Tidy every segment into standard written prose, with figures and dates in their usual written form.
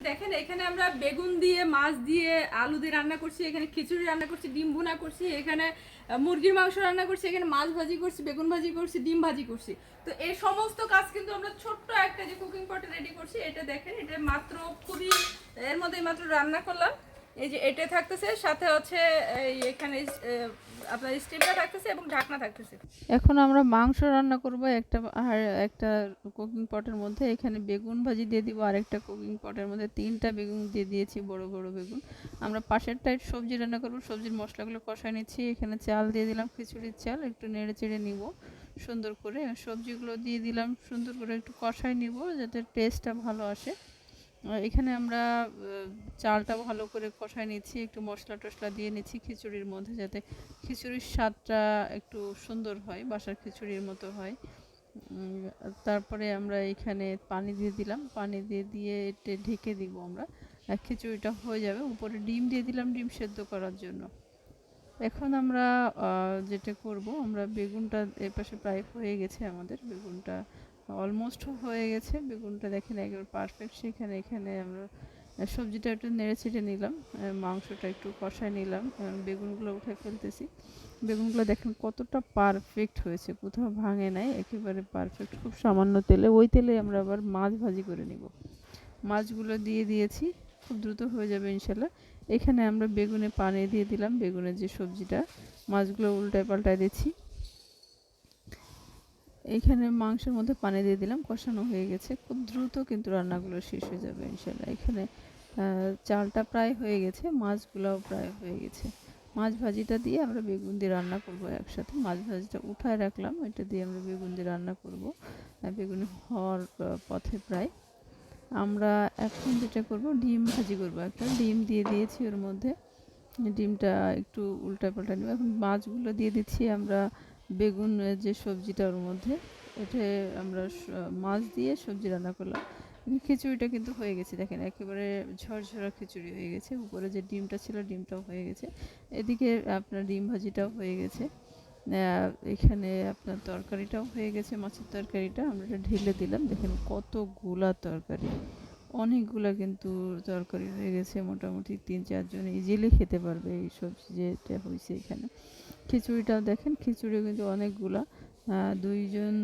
দেখেন এখানে আমরা বেগুন দিয়ে, মাছ দিয়ে, আলু দিয়ে রান্না করছি, এখানে খিচুড়ি রান্না করছি, ডিম ভুনা করছি, এখানে মুরগির মাংস রান্না করছি, এখানে মাছ ভাজি করছি, বেগুন ভাজি করছি, ডিম ভাজি করছি। তো এই সমস্ত কাজ কিন্তু আমরা ছোট্ট একটা যে কুকিং পটে রেডি করছি, এটা দেখেন, এটা মাত্র খুবই এর মধ্যে মাত্র রান্না করলাম। এই যে এটা থাকতেছে, সাথে হচ্ছে এই এখানে আপনার স্টিমটা থাকতেছে এবং ঢাকনা থাকতেছে। এখন আমরা মাংস রান্না করব একটা কুকিং পটের মধ্যে। এখানে বেগুন ভাজি দিয়ে দিব, আর একটা কুকিং পটের মধ্যে 3টা বেগুন দিয়ে দিয়েছি, বড় বড় বেগুন। আমরা পাশেরটায় সবজি রান্না করব, সবজির মশলাগুলো কষায় নিচ্ছি। এখানে চাল দিয়ে দিলাম, খিচুড়ির চাল, একটু নেড়ে চেড়ে নিব সুন্দর করে। সবজিগুলো দিয়ে দিলাম, সুন্দর করে একটু কষায় নিব যাতে টেস্টটা ভালো আসে। এখানে আমরা চালটা ভালো করে কষায় নিচ্ছি, একটু মশলা টশলা দিয়ে নিচ্ছি খিচুড়ির মধ্যে, যাতে খিচুড়ির স্বাদটা একটু সুন্দর হয়, বাসার খিচুড়ির মতো হয়। তারপরে আমরা এখানে পানি দিয়ে দিলাম, পানি দিয়ে এটা ঢেকে দিব আমরা। খিচুড়িটা হয়ে যাবে। উপরে ডিম দিয়ে দিলাম, ডিম সেদ্ধ করার জন্য। এখন আমরা যেটা করব, আমরা বেগুনটা এপাশে প্রায় হয়ে গেছে, আমাদের বেগুনটা অলমোস্ট হয়ে গেছে। বেগুনটা দেখেন একেবারে পারফেক্ট। এখানে আমরা সবজিটা একটু নেড়ে ছেড়ে নিলাম, মাংসটা একটু কষায় নিলাম, বেগুনগুলো উঠে ফেলতেছি। বেগুনগুলো দেখেন কতটা পারফেক্ট হয়েছে, কোথাও ভাঙে নাই, একেবারে পারফেক্ট। খুব সামান্য তেলে, ওই তেলে আমরা আবার মাছ ভাজি করে নিব। মাছগুলো দিয়ে দিয়েছি, খুব দ্রুত হয়ে যাবে ইনশাল্লাহ। এখানে আমরা বেগুনে পানি দিয়ে দিলাম, বেগুনের যে সবজিটা, মাছগুলো উল্টায় পাল্টায় দিচ্ছি। এখানে মাংসের মধ্যে পানি দিয়ে দিলাম, কষানো হয়ে গেছে। খুব দ্রুত কিন্তু রান্নাগুলো শেষ হয়ে যাবে ইনশাল্লাহ। এখানে চালটা প্রায় হয়ে গেছে, মাছগুলোও প্রায় হয়ে গেছে। মাছ ভাজিটা দিয়ে আমরা বেগুন দিয়ে রান্না করব একসাথে। মাছ ভাজিটা উঠায় রাখলাম, এটা দিয়ে আমরা বেগুন দিয়ে রান্না করব। বেগুন হওয়ার পথে প্রায়। আমরা এখন যেটা করব, ডিম ভাজি করব। একটা ডিম দিয়ে দিয়েছি ওর মধ্যে, ডিমটা একটু উল্টা পাল্টা নেব। এখন মাছগুলো দিয়ে দিচ্ছি আমরা বেগুন যে সবজিটা ওর মধ্যে। এটা আমরা মাছ দিয়ে সবজি রান্না করলাম। খিচুড়িটা কিন্তু হয়ে গেছে, দেখেন একেবারে ঝরঝরা খিচুড়ি হয়ে গেছে। উপরে যে ডিমটা ছিল, ডিমটাও হয়ে গেছে। এদিকে আপনার ডিম ভাজিটাও হয়ে গেছে। এখানে আপনার তরকারিটাও হয়ে গেছে, মাছের তরকারিটা আমরা এটা ঢেলে দিলাম। দেখেন কতগুলা তরকারি, অনেকগুলা কিন্তু তরকারি হয়ে গেছে। মোটামুটি 3-4 জন ইজিলি খেতে পারবে এই সবজি যেটা হয়েছে এখানে। খিচুড়িটাও দেখেন, খিচুড়িও কিন্তু অনেকগুলা, 2 জন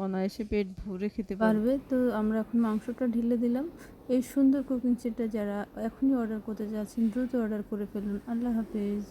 অনায়াসে পেট ভরে খেতে পারবে। তো আমরা এখন মাংসটা ঢেলে দিলাম। এই সুন্দর কুকিং সেটটা যারা এখনই অর্ডার করতে যাচ্ছেন, দ্রুত অর্ডার করে ফেলুন। আল্লাহ হাফেজ।